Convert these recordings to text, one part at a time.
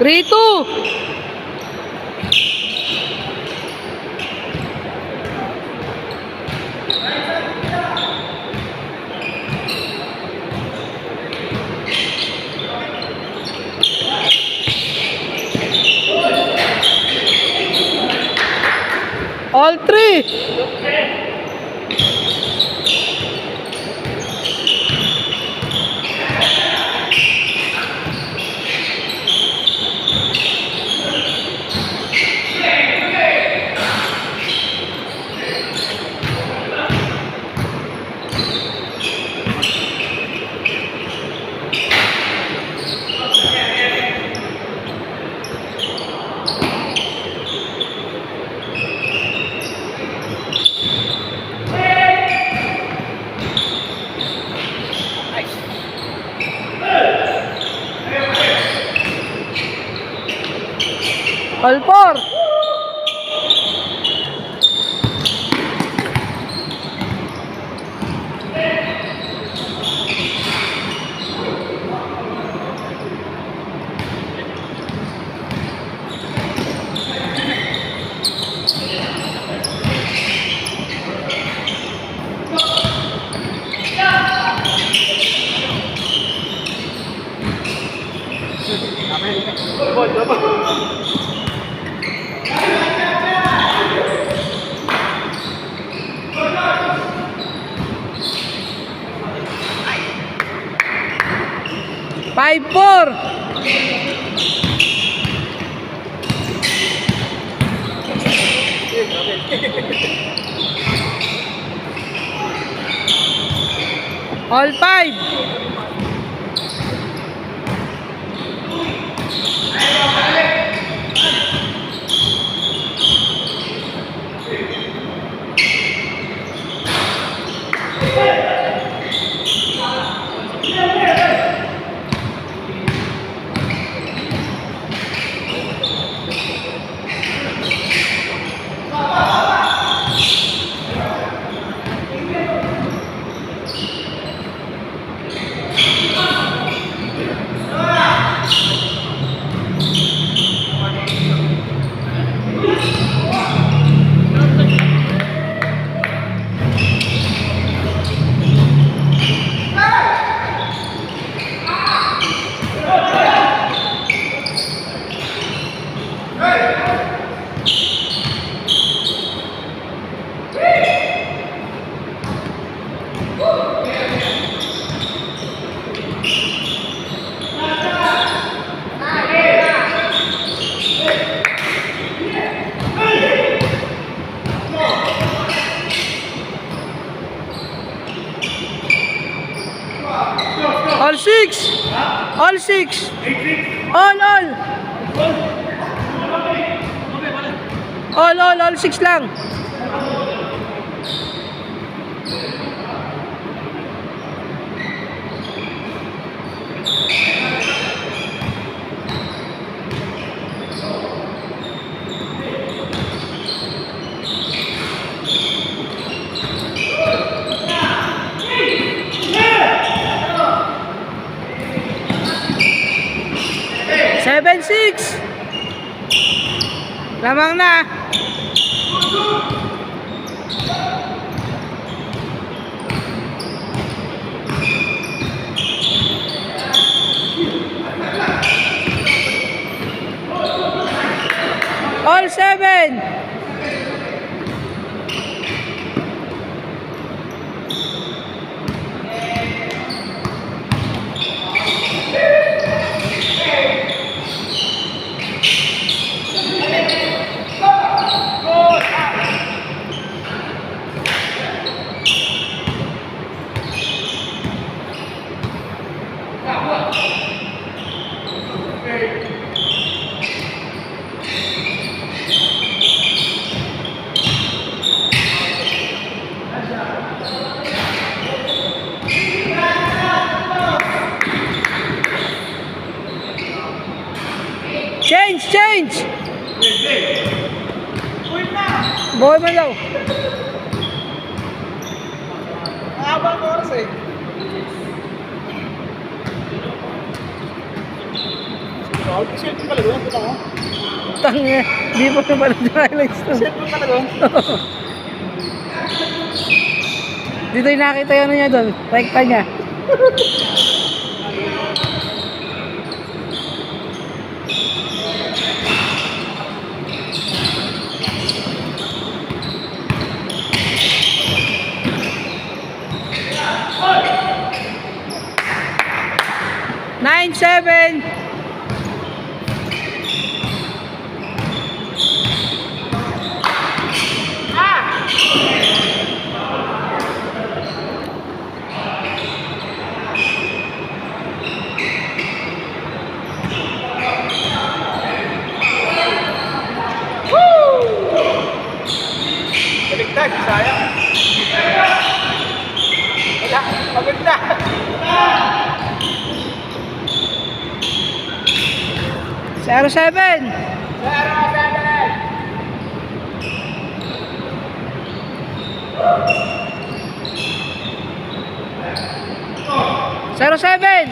3-2. All three. All four. Five, four. All five. All six. All six. All. All six lang. Seven, six. Lamang na. All seven. Change! Boy mo daw. Habang oras eh. Wow, cellphone pala doon. Ito mo. Tangina, di mo na pala yung highlights to. Cellphone pala doon. Dito yung nakita yung ano niya doon, rekta niya. Nine, seven. Baligtad, sayang. Wala, maganda. 07. Zero seven.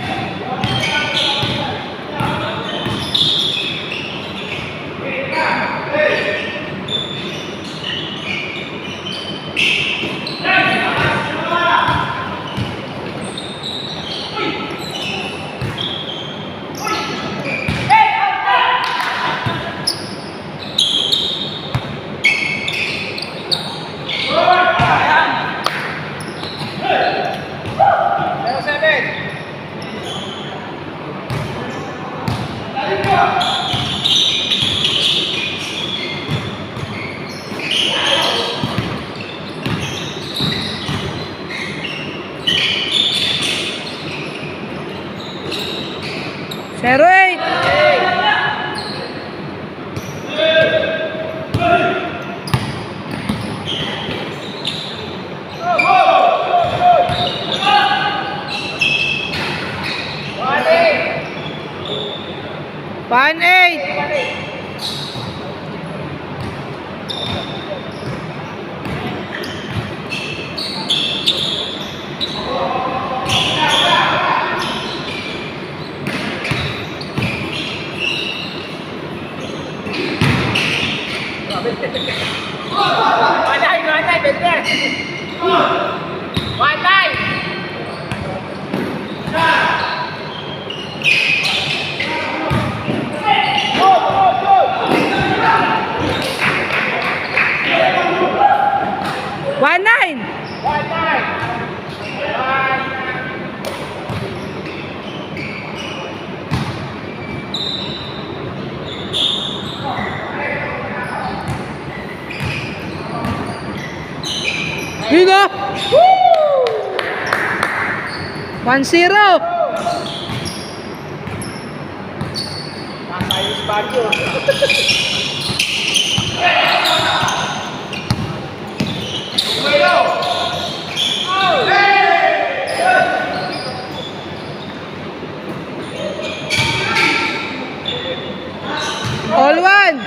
Zero eight. One eight. One nine, better. One nine. One nine. One nine. Yun na. 1-0. Nakayos bagyo. All one.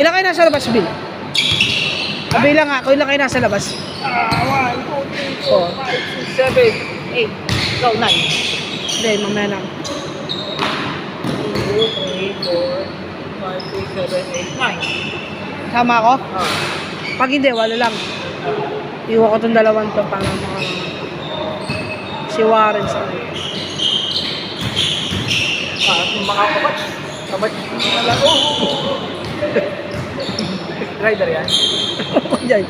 Ilan kayo nasa labas, Bill? Kabilang nga, kung ilan kayo nasa labas. 1, 2, 3, 4, 5, 6, 7, 8. Go, 9. Hindi, mamaya lang. 2, 3, 4, 5, 6, 7, 8, 9. Tama ako? Pag hindi, wala lang. Iwan ko itong dalawang to para mga si Warren sa akin. Yung mga kabat malaro. Rider yan. Ako dyan.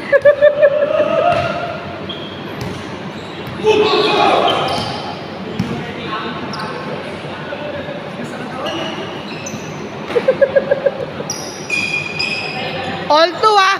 All two ah!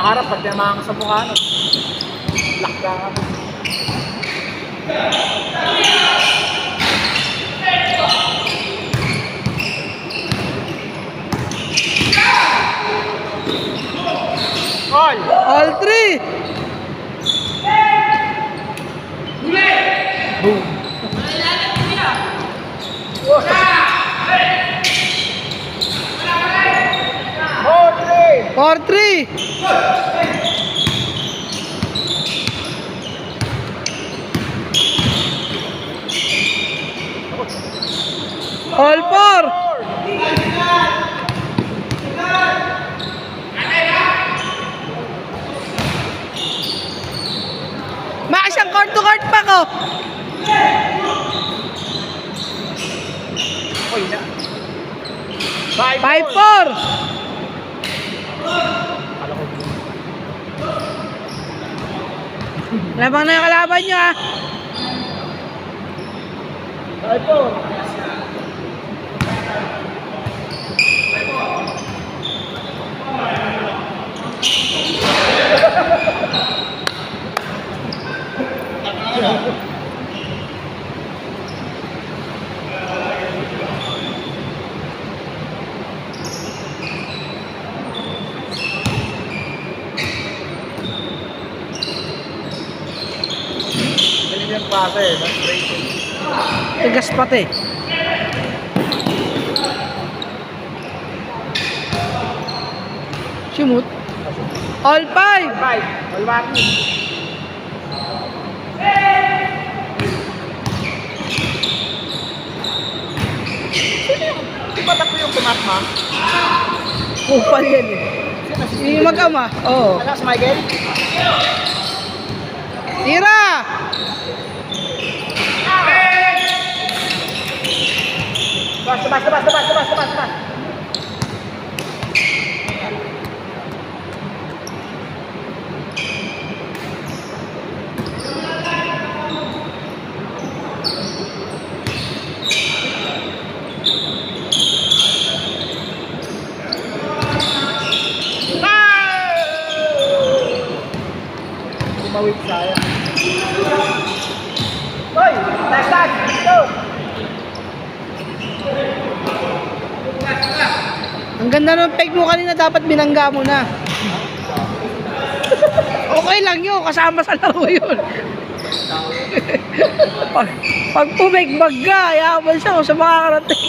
paharap pag tinamaan ka sa mukha, no? Lakda ka. All! All three! Boom! All three! 4-3! All four! Makas ang court to court pa ko! Oy na. 5-4! Kala ko. Labang na yung kalaban nyo ah! 5-4. Ganyan yung klase, mas rated. Tigas pati. Sumut. All 5! 5. Walwaki. Di ba takbo yung tumatma? Kupal yan eh. Yung mag-ama. Oo. Ano si Michael? Tira! Basta. Umawit saya. Hoy! Last! Go! Ang ganda ng peg mo kanina, dapat binangga mo na. Okay lang yun, kasama sa laro yun. pag pumigbag ka, yaman siya kung sa makakarating.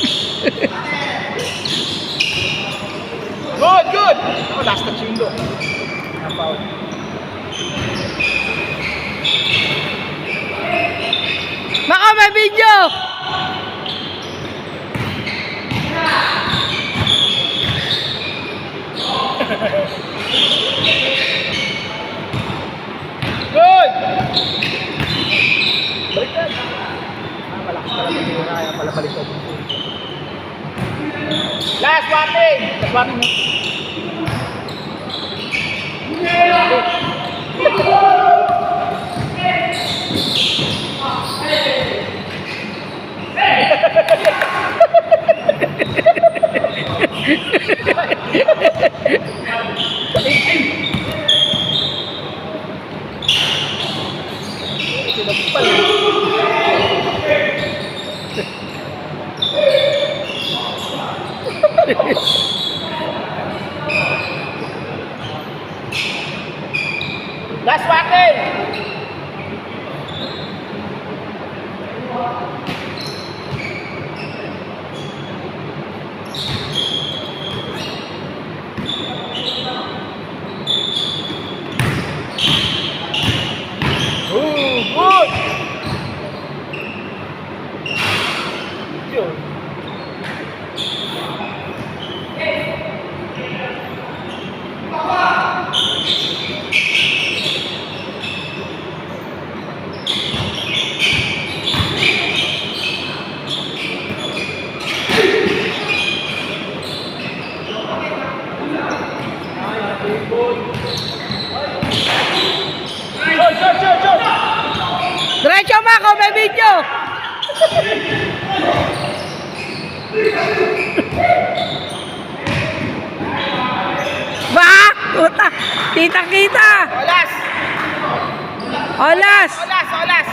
Good! Oh, last touch yung doon. Napaw. Maka, may video! Good! Baliktad. Malakas pala yung tira, kaya pala baliktad. Last swapping! Swapping. Last swapping! Good! Yun. Shoot! Diretso Mako, may video! Ba? Puta! Kita-kita! Olas! Olas! Olas! Olas!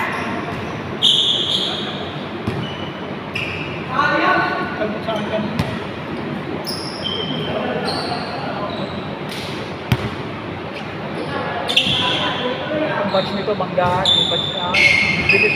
Ang batch nito, manggahan. Yung batch na. Bilis.